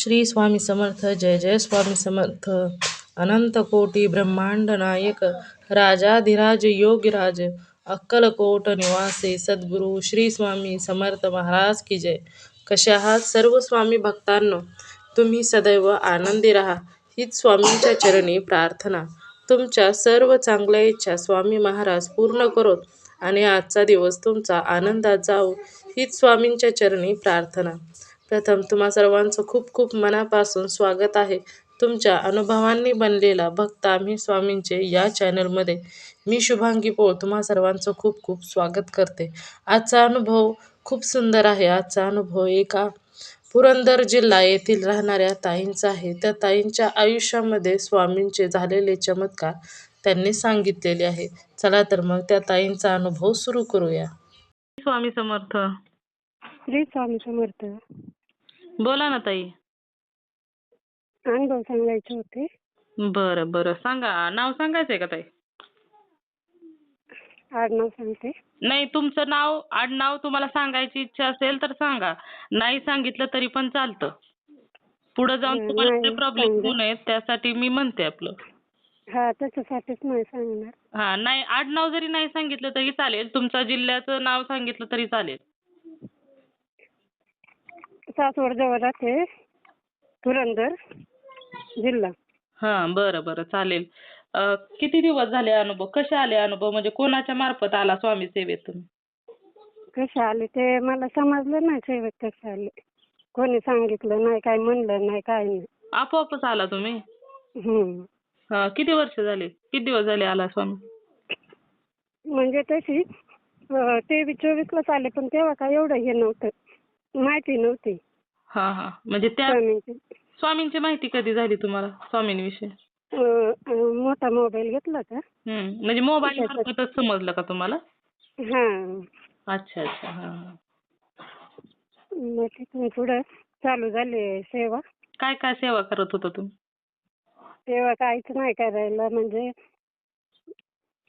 श्री स्वामी समर्थ. जय जय स्वामी समर्थ. अनंत कोटी ब्रह्मांड नायक राजाधिराज योगीराज अक्कलकोट निवासी सद्गुरू श्री स्वामी समर्थ महाराज की जय. कसे आहात सर्व स्वामी भक्तांनो? तुम्ही सदैव आनंदी राहा हीच स्वामींच्या चरणी प्रार्थना. तुमच्या सर्व चांगल्या इच्छा स्वामी महाराज पूर्ण करोत आणि आजचा दिवस तुमचा आनंदात जाओ हीच स्वामींच्या चरणी प्रार्थना. प्रथम तुम्हा सर्वांचं खूप खूप मनापासून स्वागत आहे. तुमच्या अनुभवांनी बनलेला भक्त आम्ही स्वामींचे या चॅनलमध्ये. मी शुभांगी पोळ तुम्हा सर्वांचं खूप खूप स्वागत करते. आजचा अनुभव खूप सुंदर आहे. आजचा अनुभव एका पुरंदर जिल्हा येथील राहणाऱ्या ताईंचा आहे. त्या ताईंच्या आयुष्यामध्ये स्वामींचे झालेले चमत्कार त्यांनी सांगितलेले आहे. चला तर मग त्या ताईंचा अनुभव सुरू करूया. स्वामी समर्थ. श्री स्वामी समर्थ. बोला ना ताई. अनुभव सांगायचे होते. बरं बरं सांगा. नाव सांगायचंय का ताई? आडनाव सांगते. नाही, तुमचं नाव आडनाव तुम्हाला सांगायची इच्छा असेल तर सांगा. नाही सांगितलं तरी पण चालतं. पुढे जाऊन तुम्हाला काही प्रॉब्लेम होऊ नये त्यासाठी मी म्हणते आपलं. हा, त्याच्यासाठीच नाही सांगणार. हा, नाही आडनाव जरी नाही सांगितलं तरी चालेल. तुमच्या जिल्ह्याचं नाव सांगितलं तरी चालेल. सासवड जवळ राहते, पुरंदर जिल्हा. हा, बरं बरं चालेल. किती दिवस झाले अनुभव? कसे आले अनुभव? म्हणजे कोणाच्या मार्फत आला स्वामी सेवेत तुम्ही? कसे आले ते मला समजलं नाही. सेवेत कसे आले कोणी सांगितलं नाही, काय म्हणलं नाही, काय नाही. आपोआपच आला तुम्ही? हा, किती वर्ष झाले? किती दिवस झाले आला स्वामी? म्हणजे तशी 23-24 आले, पण तेव्हा काय एवढं हे नव्हतं, माहिती नव्हती. हा हा, म्हणजे त्या स्वामींची माहिती कधी झाली तुम्हाला स्वामींविषयी? मोठा मोबाईल घेतला का? म्हणजे मोबाईल मार्फतच समजलं का तुम्हाला? हा. अच्छा अच्छा. हा. मग तिथून पुढे चालू झाली सेवा. काय काय सेवा करत होता तुम्ही? सेवा काहीच नाही करायला, म्हणजे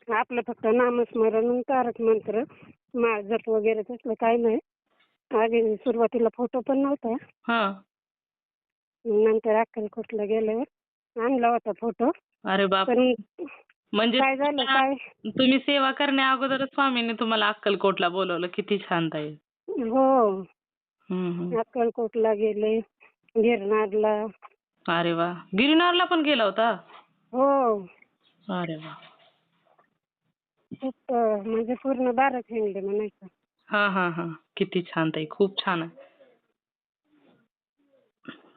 आपलं फक्त नामस्मरण, तारक मंत्र, माळ जप वगैरे तसलं काही नाही. आधी सुरुवातीला फोटो पण नव्हता. नंतर अक्कलकोटला गेल्यावर आणला होता फोटो. अरे बाप. पण म्हणजे काय झालं, काय तुम्ही सेवा करण्या अगोदरच स्वामींनी तुम्हाला अक्कलकोटला बोलवलं. किती छान ताई. हो. अक्कलकोटला गेले, गिरनारला. अरे वा, गिरनारला पण गेला होता? हो. अरे वा. खूप म्हणजे पूर्ण 12 हिंडले म्हणायचं. हा हा हा, किती छान ताई, खूप छान आहे.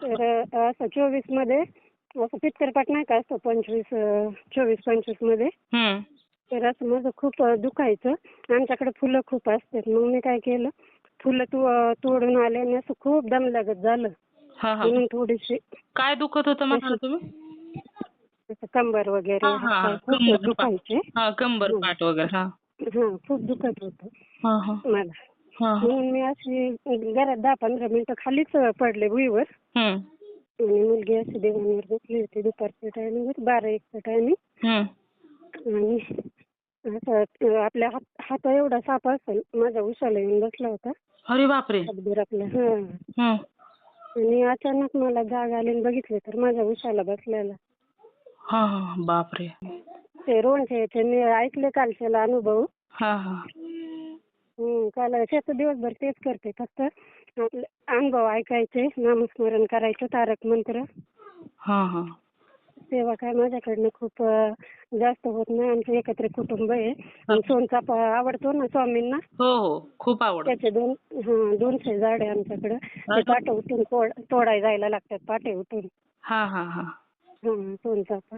तर असं 24 मध्ये असं पित्तरपाट नाही का असतो, 24-25 मध्ये. तर असं माझं खूप दुखायचं. आमच्याकडे फुलं खूप असतात. मग मी काय केलं, फुलं तोडून आले आणि असं खूप दम लागत झालं. म्हणून थोडीशी. काय दुखत होतं म्हणाला तुम्ही? कंबर वगैरे, खूप दुखायचे. कंबर पाठ वगैरे. हा, खूप दुखत होतं मला. म्हणून मी अशी घरात 10-15 मिनिटं खालीच पडले भुईवर. आणि मुलगी अशी दिवाणीवर बसली होती दुपारच्या टायमिंग, 12-1च्या टायमिंग. आणि असं आपल्या हात एवढा साप असेल माझ्या उशाला येऊन बसला होता. अरे बापरे. हातभर आपल्या. आणि अचानक मला जाग आली आणि बघितले तर माझ्या उशाला बसलेला. बापरे. ते रोणचे मी ऐकले कालच्याला अनुभव. काल शेत दिवसभर तेच करते, फक्त आपले अनुभव ऐकायचे, नामस्मरण करायचं, तारक मंत्र. सेवा काय माझ्याकडनं खूप जास्त होत नाही. आमचं एकत्र कुटुंब आहे. सोनचाफा आवडतो ना स्वामींना. हो, खूप आवडतो. त्याचे 200 झाड आहे आमच्याकडे. ते पाटे उठून तोडायला जायला लागतात, पाटे उठून. सोनचाफा.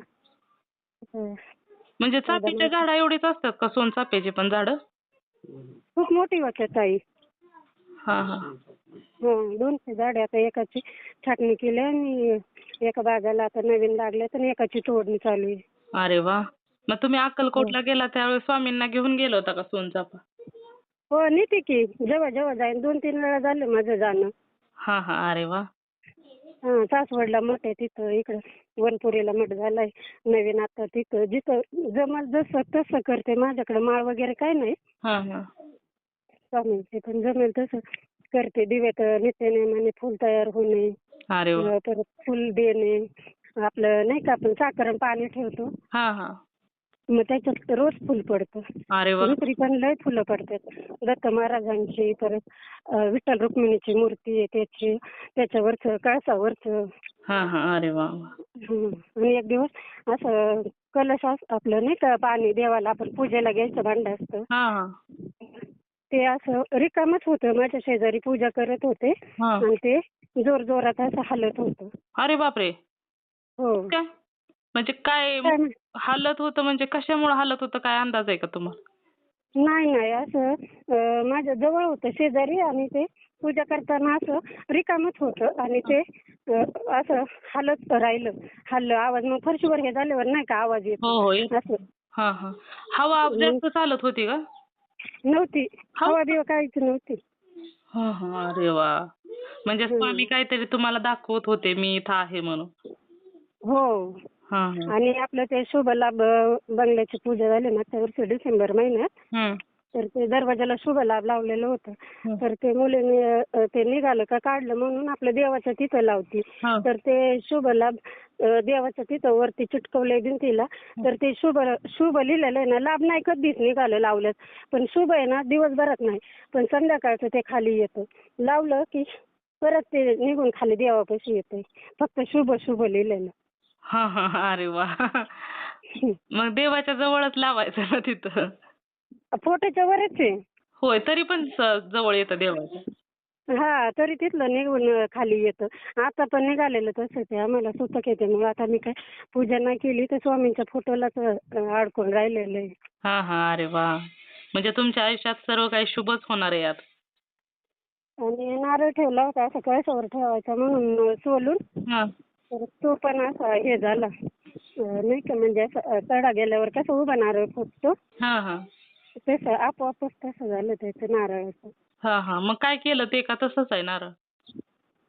म्हणजे चाफ्याच्या झाडा एवढीच असतात का सोनचाफ्याची पण झाडं? खूप मोठी होतात ताई. 200 झाडे. आता एकाची छाटणी केली आणि एका बागाला आता नवीन लागले तर एकाची तोडणी चालू आहे. अरे वा. मग तुम्ही अक्कलकोटला गेला त्यावेळेस स्वामींना घेऊन गेला होता का सोनचाफा? हो, नेते की. जेव्हा जेव्हा जाईन, 2-3 वेळा झालं माझं जाणं. अरे वा. सासवडला मठ आहे तिथं, इकडं वनपुरीला मठ झालाय नवीन आता. तिथं जिथं जमल जसं तसं करते. माझ्याकडे माळ वगैरे काय नाही. स्वामींचे पण जमेल तसं करते. दिव्यात नित्यनेमाने फुल तयार होणे, अरे वा. परत फुल देणे, आपलं नाही का आपण साखर आणि पाणी ठेवतो, हा हा. मग त्याच्यात रोज फुल पडतं. अरे वा. दुसरी पण लय फुलं पडतात. दत्त महाराजांची, परत विठ्ठल रुक्मिणीची मूर्ती आहे त्याची, त्याच्यावरचं कळसावरचं. हा हा. अरे वा वा. आणि एक दिवस असं कलश आपलं नाही का पाणी देवाला आपण पूजेला घ्यायचं भांड असतं, हा हा. ते असं रिकामच होतं. माझ्या शेजारी पूजा करत होते हा. आणि ते जोर जोरात असं हलत होतं. अरे बापरे. हो. काय म्हणजे काय काय म्हण- हालत होतं, म्हणजे कशामुळे हालत होतं, काय अंदाज आहे का तुम्हाला? नाही नाही, असं माझ्या जवळ होतं शेजारी आणि ते पूजा करताना असं रिकामच होतं आणि ते असं हलत राहिलं. हल्लं आवाज, मग फरशीवर हे झाल्यावर नाही का आवाज हो येतो हो येत. असं. हा हा. हवा जास्त चालत होती का? नव्हती, हवा बिवा काहीच नव्हती. हा हा. अरे वा. म्हणजे स्वामी हम्म. काहीतरी तुम्हाला दाखवत होते, मी इथं आहे म्हणून. हो. हा हा. आणि आपलं ते शुभ लाभ बंगल्याची पूजा झाली मागच्या वर्षी डिसेंबर महिन्यात, हम्म. तर ते दरवाजाला शुभ लाभ लावलेलं होतं. हम्म. तर ते मुलीने ते निघालं का काढलं म्हणून आपलं देवाच्या तिथं लावती. हा. तर ते शुभ लाभ देवाच्या तिथं वरती चिटकवलंय भिंतीला. तर ते शुभ शुभ लिहिलेलं आहे ना, लाभ नाही कधीच निघालं लावल्यास. पण शुभ आहे ना दिवसभरात नाही, पण संध्याकाळचं ते खाली येतं. लावलं की परत ते निघून खाली देवापाशी येतंय. फक्त शुभ शुभ लिहिलेलं. हा हा. अरे वा. मग देवाच्या जवळच लावायचं ना तिथं. फोटोच्या वरच आहे. होय, तरी पण जवळ येतं देवाच्या. हा, तरी तिथलं निघून खाली येतं. आता पण निघालेलं तसंच आहे. आम्हाला सुतक येते, मग आता मी काय पूजा नाही केली तर स्वामींच्या फोटोलाच अडकून राहिलेलं आहे. हा हा. अरे वा. म्हणजे तुमच्या आयुष्यात सर्व काही शुभच होणार आहे यात. आणि नारळ ठेवला होता असं कळसावर ठेवायचा म्हणून सोलून, हा. तर तो पण असा हे झाला नाही का, म्हणजे असं तडा गेल्यावर कसं उभा नारळ फुटतो हा हा. तसं आपोआपच तसं झालं त्याचं नारळाचं. हा हा. मग काय केलं ते, का तसंच आहे नारळ?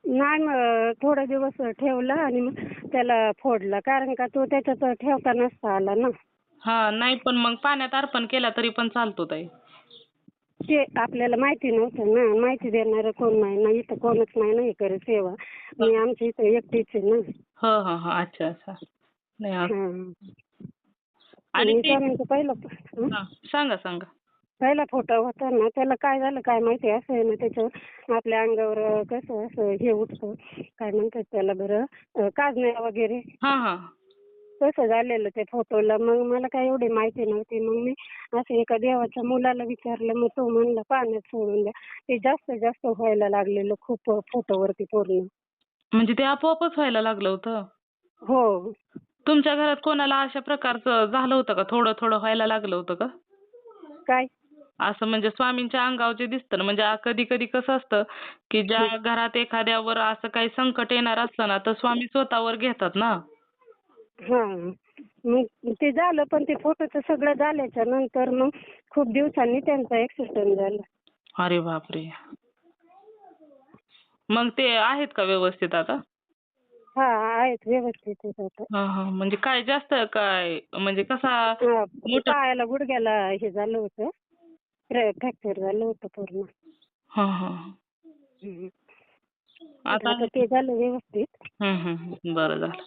नाही, मग थोडे दिवस ठेवला आणि मग त्याला फोडला, कारण का तो त्याच्यात ठेवता नसता आला ना. हा. नाही, पण मग पाण्यात अर्पण केला तरी पण चालतो ताई. ते आपल्याला माहिती नव्हतं ना, माहिती देणारं कोण नाही ना, इथं कोणच नाही ना हे करत सेवा. मी आमच्या इथं एकटीच आहे ना. हो हो हो. अच्छा अच्छा. नाही हां. आणि आणि ते स्वामींचं हा, सांगा सांगा. पहिला फोटो होता ना, त्याला काय झालं काय माहिती, असं आहे ना त्याच्यावर आपल्या अंगावर कसं असं हे उठतं, काय म्हणतात त्याला बरं, काजण्या वगैरे हा हा. तसं झालेलं त्या फोटोला. मग मला काय एवढी माहिती नव्हती. मग मी असं एका देवाच्या मुलाला विचारलं, मग तो म्हणला पाण्यात सोडून द्या. ते जास्त जास्त व्हायला लागलेलं खूप फोटोवरती पूर्ण. म्हणजे ते आपोआपच व्हायला लागलं होतं? हो. तुमच्या घरात कोणाला अशा प्रकारचं झालं होतं का? थोडं थोडं व्हायला लागलं होतं का? काय? असं म्हणजे स्वामींच्या अंगावर जे दिसतं ना, म्हणजे कधी कधी कसं असतं की ज्या घरात एखाद्यावर असं काही संकट येणार असतं ना, तर स्वामी स्वतःवर घेतात ना. हां. मग ते झालं, पण ते फोटोचं सगळं झाल्याच्या नंतर मग खूप दिवसांनी त्यांचा ॲक्सिडेंट झाला. अरे बापरे. मग ते आहेत का व्यवस्थित आता? हां, आहेत व्यवस्थित आहेत आता. हा हा. म्हणजे काय जास्त काय म्हणजे कसा हां, मोठा? पायाला गुडघ्याला हे झालं होतं, फ्रॅक्चर झालं होतं पूर्ण. हा हा. हं. तर आता आता ते झालं व्यवस्थित. बरं झालं.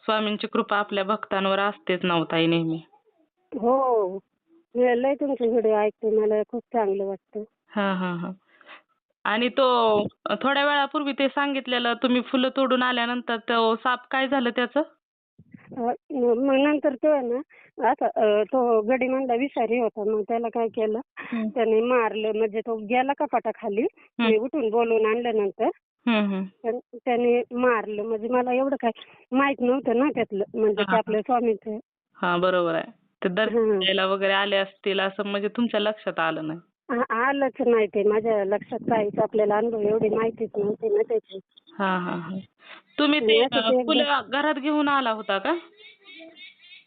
स्वामींची कृपा आपल्या भक्तांवर असतेच ना ओ ताई नेहमी. हो. लय तुमचे व्हिडिओ ऐकते, मला खूप चांगलं वाटतं. हा हा हा. आणि तो थोड्या वेळापूर्वी ते सांगितलेलं तुम्ही फुलं तोडून आल्यानंतर तो साप काय झालं त्याचं? मग नंतर तो आहे ना, असा तो गडिमांडा विषारी होता. मग त्याला काय केलं, त्याने मारलं. म्हणजे तो गेला कपाटाखाली, मी उठून बोलवून आणलं नंतर. पण त्याने मारलं. म्हणजे मला एवढं काय माहित नव्हतं ना त्यातलं, म्हणजे ते आपल्या स्वामीचं. हा बरोबर आहे. ते दर्शन हां. द्यायला वगैरे आले असतील असं म्हणजे तुमच्या लक्षात आलं नाही. आलंच नाही ते माझ्या लक्षात. काहीच आपल्याला अनुभव एवढी माहितीच नव्हती ना त्याची. हा हा हा. तुम्ही ते आणि असं ते एकदम फुलं घरात घेऊन आला होता का?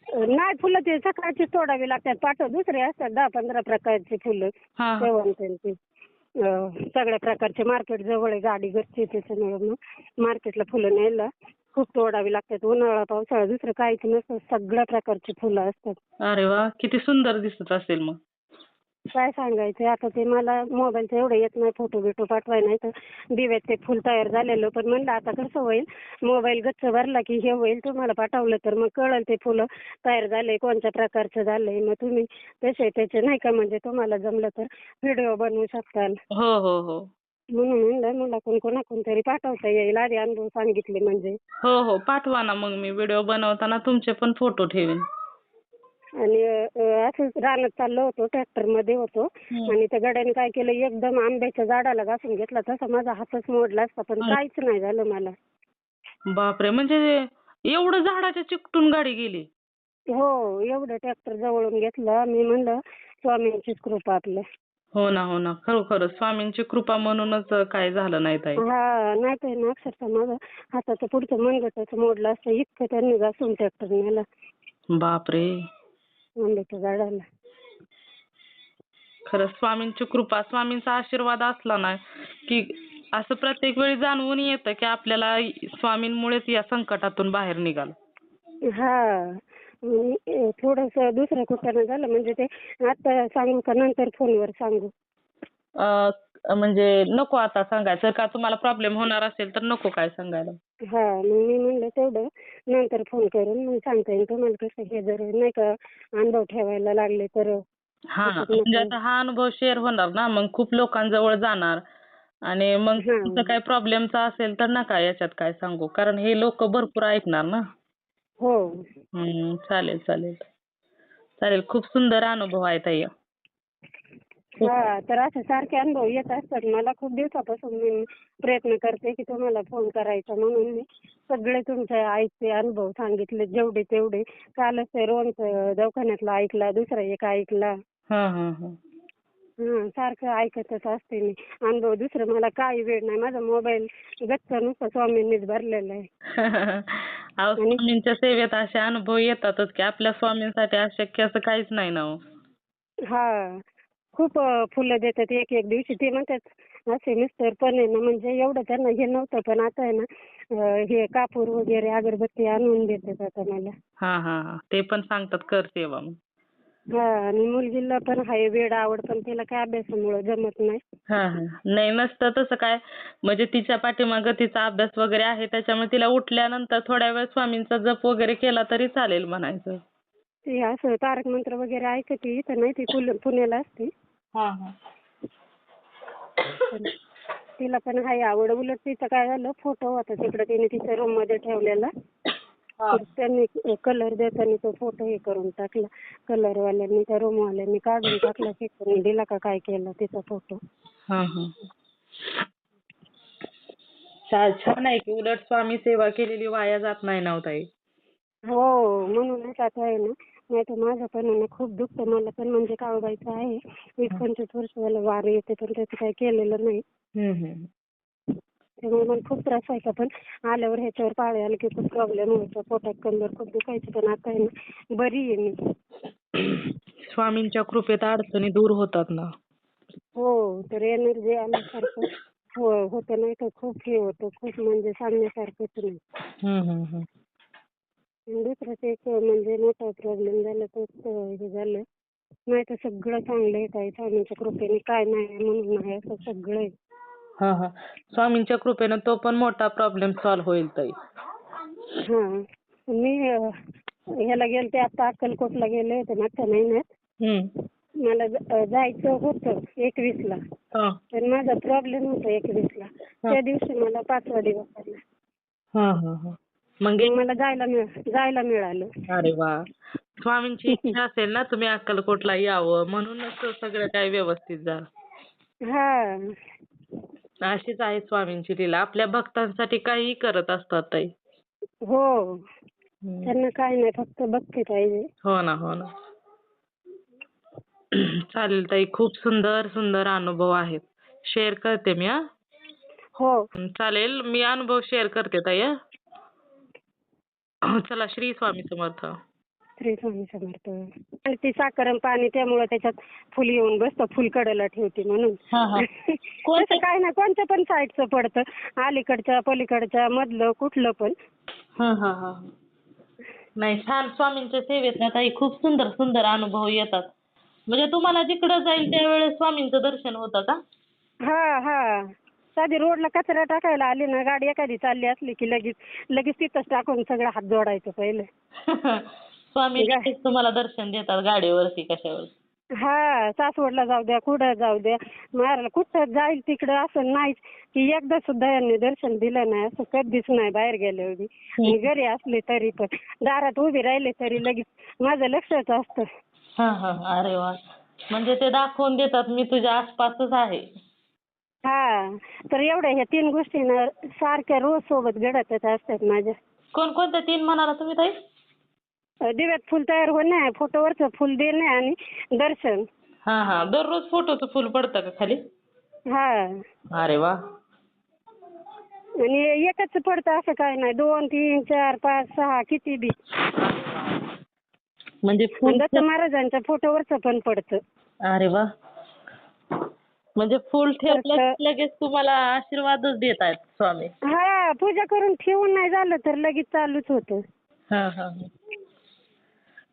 नाही, फुलं ते सकाळची तोडावी लागतात. दुसरे असतात 10-15 प्रकारची फुलं हा हा. शेवंत्यांची. सगळ्या प्रकारचे मार्केट जवळ आहे, गाडी घरची, त्याच्यामुळे मग मार्केटला फुलं न्यायला खूप तोडावी लागतात. उन्हाळा पावसाळा दुसरं काहीच नसतं, सगळ्या प्रकारची फुलं असतात. अरे वा, किती सुंदर दिसत असेल मग. काय सांगायचं आता, ते मला मोबाईलचं एवढं येत नाही, फोटो बिटो पाठवाय नाही तर दिव्यात ते फुल तयार झालेलं. पण म्हणलं आता कसं होईल, मोबाईल गच्च भरला की हे होईल, तुम्हाला पाठवलं तर मग कळलं ते फुलं तयार झाले, कोणत्या प्रकारचं झालंय. मग तुम्ही त्याचे नाही का, म्हणजे तुम्हाला जमलं तर व्हिडिओ बनवू शकताल. हो हो हो म्हणून म्हणलं मला कोणाकोण तरी पाठवता येईल, आधी अनुभव सांगितले म्हणजे. हो हो पाठवा ना, मग मी व्हिडिओ बनवताना तुमचे पण फोटो ठेवीन. आणि असंच रानात चाललो होतो, ट्रॅक्टरमध्ये होतो आणि त्या गाड्याने काय केलं, एकदम आंब्याच्या झाडाला घासून घेतला. तसा माझा हातच मोडला असता, पण काहीच नाही झालं मला. बापरे, म्हणजे एवढं झाडाच्या चिकटून गाडी गेली? हो, एवढं ट्रॅक्टर जवळून घेतलं. मी म्हणलं स्वामींचीच कृपा आपल्या. हो ना हो ना, खरोखर स्वामींची कृपा म्हणूनच काय झालं नाही ताई. हा, नाही तर ना अक्षरशः माझं हाताचं पुढचं मनगटच मोडलं असतं, इतकं त्यांनी घासून ट्रॅक्टर नेला बापरे, आंब्याच्या झाडाला. खरंच स्वामींची कृपा, स्वामींचा आशीर्वाद असला ना की असं प्रत्येक वेळी जाणवून येतं की आपल्याला स्वामींमुळेच या संकटातून बाहेर निघाल. हा, थोडस दुसऱ्या कुठं झालं म्हणजे ते आता सांगू का नंतर फोनवर सांगू? म्हणजे नको आता सांगायचं का, तुम्हाला प्रॉब्लेम होणार असेल तर नको काय सांगायला. हा, मग मी म्हणलं तेवढं नंतर फोन करून मग सांगता येईल तुम्हाला. कसं हे जर नाही का अनुभव ठेवायला लागले तर. हा, म्हणजे आता हा अनुभव शेअर होणार ना, मग खूप लोकांजवळ जाणार आणि मग तुमचं काय प्रॉब्लेमचा असेल तर नका याच्यात काय सांगू, कारण हे लोक भरपूर ऐकणार ना. हो, चालेल चालेल चालेल, खूप सुंदर अनुभव आहे ताई. हा, तर असे सारखे अनुभव येत असतात मला. खूप दिवसापासून मी प्रयत्न करते की तुम्हाला फोन करायचा, म्हणून मी सगळे तुमचे आईचे अनुभव सांगितले जेवढे तेवढे. कालच ते रोहनचं दवाखान्यातला ऐकला, दुसरा एक ऐकला. सारखं ऐकतच असते मी अनुभव. दुसरं मला काही वेळ नाही, माझा मोबाईल गच्च नुसतं स्वामींनीच भरलेला आहे. अहो, स्वामींच्या सेवेत असे अनुभव येतातच की आपल्या स्वामींसाठी अशक्य असं काहीच नाही ना हो. हा, खूप फुलं देतात एक एक दिवशी. ते म्हणतात असे मिस्टर पण आहे ना, म्हणजे एवढं त्यांना हे नव्हतं, पण आता आहे ना हे कापूर वगैरे अगरबत्ती आणून देतात आता मला. हा, ते पण सांगतात कर सेवा मग. हा, आणि मुलगीला पण आहे वेड आवड, पण तिला काय अभ्यासामुळे जमत नाही. नाही, नसतं तसं काय, म्हणजे तिच्या पाठीमागं तिचा अभ्यास वगैरे आहे, त्याच्यामुळे तिला उठल्यानंतर थोड्या वेळ स्वामींचा जप वगैरे केला तरी चालेल म्हणायचं. ती असं तारक मंत्र वगैरे ऐकते, इथं नाही, ती पुण्याला असते. तिला पण आहे आवड. उलट तिचं काय झालं, फोटो होता तिकडे तिने तिच्या रूम मध्ये ठेवलेला, तर त्यांनी कलर देताना तो फोटो हे करून टाकला. कलरवाल्यांनी, त्या रूमवाल्यांनी काढून टाकला, फेकून दिला का काय केलं तिचा फोटो. छान आहे की, उलट स्वामी सेवा केलेली वाया जात नाही ना ताई. हो, म्हणूनच आता आहे ना, नाही तर माझं पण आहे ना खूप दुखतं. मला पण म्हणजे काळबाईचं आहे, 20-25 वर्ष झालं वार येते, पण त्याचं काही केलेलं नाही. त्यामुळे मला खूप त्रास व्हायचा, पण आल्यावर ह्याच्यावर पाळी आली की खूप प्रॉब्लेम व्हायचा, पोटात कंबर खूप दुखायची. पण आता आहे ना बरी आहे मी. स्वामींच्या कृपेत अडचणी दूर होतात ना. हो, तर एनर्जी आल्यासारखं होतं, नाही तर खूप हे होतं, खूप म्हणजे सांगण्यासारखंच नाही. दुसरंच एक म्हणजे मोठा प्रॉब्लेम झाला, तोच हे झालं. नाही तर सगळं चांगलं आहे ताई, स्वामींच्या कृपेने. काय नाही म्हणून नाही, असं सगळं आहे. स्वामींच्या कृपेनं तो पण मोठा प्रॉब्लेम सॉल्व्ह होईल ताई. मी ह्याला गेलते आता, अक्कलकोटला गेले होते मागच्या महिन्यात. मला जायचं होतं 21ला, पण माझा प्रॉब्लेम होता 21ला. त्या दिवशी मला 5वा दिवस आला. मग मला जायला मिळालं. अरे वा, स्वामींची इच्छा असेल ना तुम्ही अक्कलकोटला यावं, म्हणूनच सगळं काही व्यवस्थित झालं. अशीच आहे स्वामींची लीला, आपल्या भक्तांसाठी काही करत असतात ताई. हो, त्यांना काय नाही, फक्त भक्ती पाहिजे. हो ना. चालेल ताई, खूप सुंदर सुंदर अनुभव आहेत, शेअर करते मी. हो चालेल, मी अनुभव शेअर करते ताई. चला, श्री स्वामी समर्थ. श्री स्वामी समर्थ. आणि ती साखर आणि पाणी, त्यामुळे त्याच्यात फुल येऊन बसतं, फुल कडेला ठेवते म्हणून. तसं काय नाही, कोणत्या पण साईडचं पडतं, अलीकडच्या पलीकडच्या मधलं कुठलं पण. नाही, छान. स्वामींच्या सेवेत ना ताई खूप सुंदर सुंदर अनुभव येतात. म्हणजे तुम्हाला जिकडं जाईल त्यावेळेस स्वामींचं दर्शन होतं का? हा साधी रोडला कचरा टाकायला आली ना, गाडी एखादी चालली असली की लगेच तिथंच टाकून सगळं हात जोडायचं पहिले. स्वामी लगेच तुम्हाला दर्शन देतात गाडीवरती कशावर. हा, सासवडला जाऊ द्या, कुठं जाऊ द्या, मारायला कुठं जाईल तिकडं असं नाहीच की एकदा सुद्धा यांनी दर्शन दिलं नाही, असं कधीच नाही बाहेर गेले होती. आणि घरी असले तरी पण दारात उभी राहिले तरी लगेच माझं लक्षच असतं. अरे वा, म्हणजे ते दाखवून देतात मी तुझ्या आसपासच आहे. हा, तर एवढ्या ह्या 3 गोष्टी ना सारख्या रोज सोबत घडतच असतात माझ्या. कोणकोणत्या 3 म्हणाला तुम्ही ताई? दिव्यात फुल तयार होणे, फोटोवरचं फुल देणे आणि दर्शन. दररोज फोटोचं फुल पडतं का खाली? हा, अरे वा. आणि एकच पडतं असं काय नाही, 2, 3, 4, 5, 6 किती बी. म्हणजे फुल दत्त महाराजांच्या फोटोवरचं पण पडतं. अरे वा, म्हणजे फुल ठेवलं की लगेच तुम्हाला आशीर्वादच देत आहेत स्वामी. हा, पूजा करून ठेवून नाही झालं तर लगेच चालूच होतं.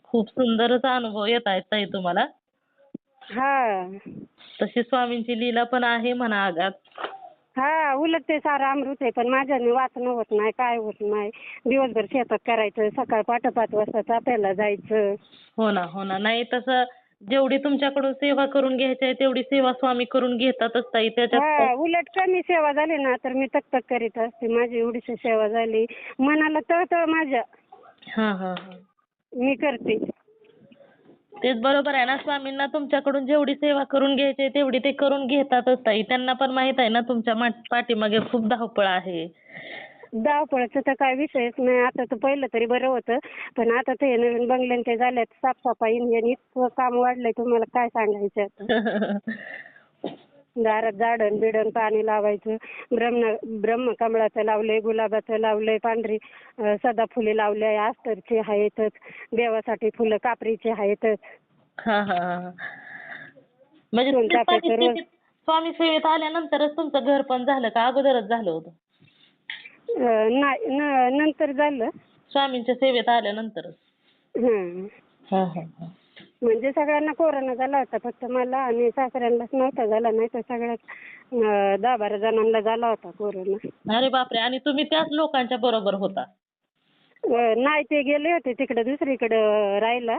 खूप सुंदरच अनुभव येत आहेत ताई तुम्हाला. हा, तशी स्वामींची लीला पण आहे म्हणा आगात. हा, उलट ते सारं अमृत आहे, पण माझ्याने वाचणं होत नाही, काय होत नाही. दिवसभर शेतात करायचं, सकाळ 5 वाजता चाप्याला जायचं. हो ना. नाही तसं जेवढी तुमच्याकडून सेवा करून घ्यायची आहे तेवढी सेवा स्वामी करून घेतातच ताई. त्याच्यात उलट कमी सेवा झाली ना तर मी तक करीत असते. माझी एवढीशी सेवा झाली, मनाला तळतळ माझ्या मी करते. तेच बरोबर आहे ना, स्वामींना तुमच्याकडून जेवढी सेवा करून घ्यायची आहे तेवढी ते करून घेतातच ताई. त्यांना पण माहित आहे ना तुमच्या पाठीमागे खूप धावपळ आहे. धावपळीचा तर काय विषयच नाही. आता तर पहिलं तरी बरं होतं, पण आता ते नवीन बंगल्यांचे झाल्यात साफसफाई इतकं काम वाढलंय तुम्हाला काय सांगायचं आता. दारात झाडण बिडण पाणी लावायचं, ब्रह्मकमळाचं लावलंय, गुलाबाचं लावलंय, पांढरी सदाफुली लावलंय, अस्तरची आहेतच, देवासाठी फुलं कापरीची आहेतच. म्हणजे स्वामी सेवेत आल्यानंतरच तुमचं घर पण झालं का अगोदरच झालं होतं? नाही, नंतर झालं. स्वामींच्या सेवेत आल्यानंतरच. म्हणजे सगळ्यांना कोरोना झाला होता, फक्त मला आणि सासऱ्यांनाच नव्हता झाला, नाही तर सगळ्यात 10-12 जणांना झाला होता कोरोना. अरे बापरे, आणि तुम्ही त्याच लोकांच्या बरोबर होता? नाही, ते गेले होते तिकडे दुसरीकडे राहायला.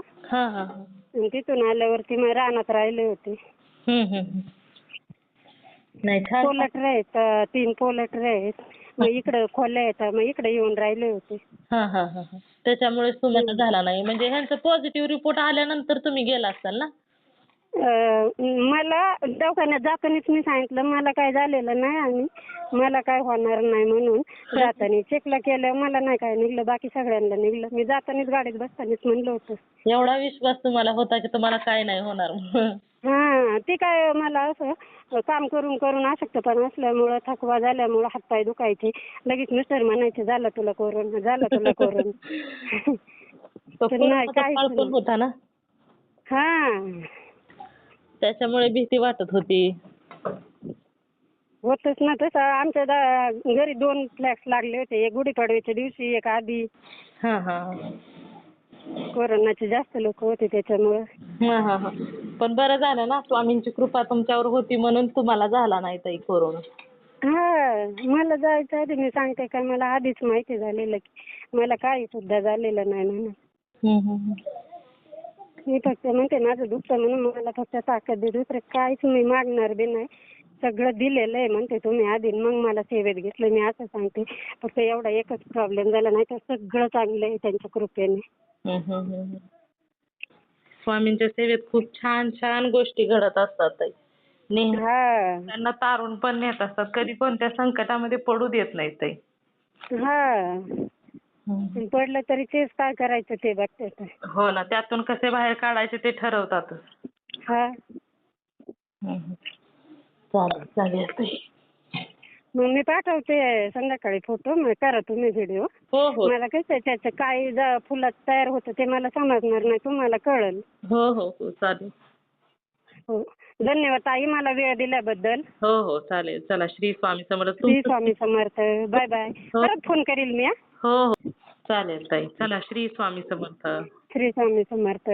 तिथून आल्यावरती मग रानात राहिले होते. पोलट्र आहेत, 3 पोलट्र आहेत, मग इकडे खोल्या आहेत, मग इकडे येऊन राहिले होते. त्याच्यामुळेच तुम्हाला झाला नाही. म्हणजे ह्यांचा पॉझिटिव्ह रिपोर्ट आल्यानंतर तुम्ही गेला असाल ना? मला दवाखान्यात जातानाच मी सांगितलं मला काय झालेलं नाही आणि मला काय होणार नाही म्हणून. जाताना चेकला केलं, मला नाही काय निघलं, बाकी सगळ्यांना निघलं. मी जातानाच गाडीत बसतानाच म्हणलं होतं. एवढा विश्वास तुम्हाला होता की तुम्हाला काय नाही होणार? ती काय मला असं काम करून करून अशक्तपणा असल्यामुळं, थकवा झाल्यामुळं हातपाय दुखायचे. लगेच मिस्टर म्हणायचे झालं तुला कोरोना, झालं तुला कोरोना. तर नाही काहीच होता ना, त्याच्यामुळे भीती वाटत होती. होतच ना तसं. आमच्या घरी 2 फ्लॅक्स लागले होते, एक गुढीपाडव्याच्या दिवशी, एक आधी. कोरोनाचे जास्त लोक होते त्याच्यामुळे. पण बरं झालं ना, स्वामींची कृपा तुमच्यावर होती म्हणून तुम्हाला झाला नाही ताई कोरोना. मला जायचं आधी मी सांगते का, मला आधीच माहिती झालेलं की मला काही सुद्धा झालेलं नाही म्हणून. मी फक्त म्हणते माझं दुखतं म्हणून मला फक्त ताकद दे, दुसरं काहीच मी मागणार बी नाही. सगळं दिलेलं आहे म्हणते तुम्ही आधी, मग मला सेवेत घेतलं, मी असं सांगते. फक्त एवढा एकच प्रॉब्लेम झाला, नाही तर सगळं चांगलं आहे त्यांच्या कृपेने. स्वामींच्या सेवेत खूप छान छान गोष्टी घडत असतात ताई. त्यांना तारून पण नेत असतात, कधी कोणत्या संकटामध्ये पडू देत नाहीत ताई. पडलं तरी तेच काय करायचं ते बघतात. हो ना, त्यातून कसे बाहेर काढायचे ते ठरवतात. चालेल ताई. मग मी पाठवते संध्याकाळी फोटो, मग करा तुम्ही व्हिडिओ. मला कसं त्याचं काय फुलात तयार होतं ते मला समजणार नाही, तुम्हाला कळेल. हो चालेल. हो, धन्यवाद ताई मला वेळ दिल्याबद्दल. हो चालेल. चला, श्री स्वामी समर्थ. श्री स्वामी समर्थ. Bye bye. परत फोन करील मी. हो चालेल ताई. चला, श्री स्वामी समर्थ. श्री स्वामी समर्थ.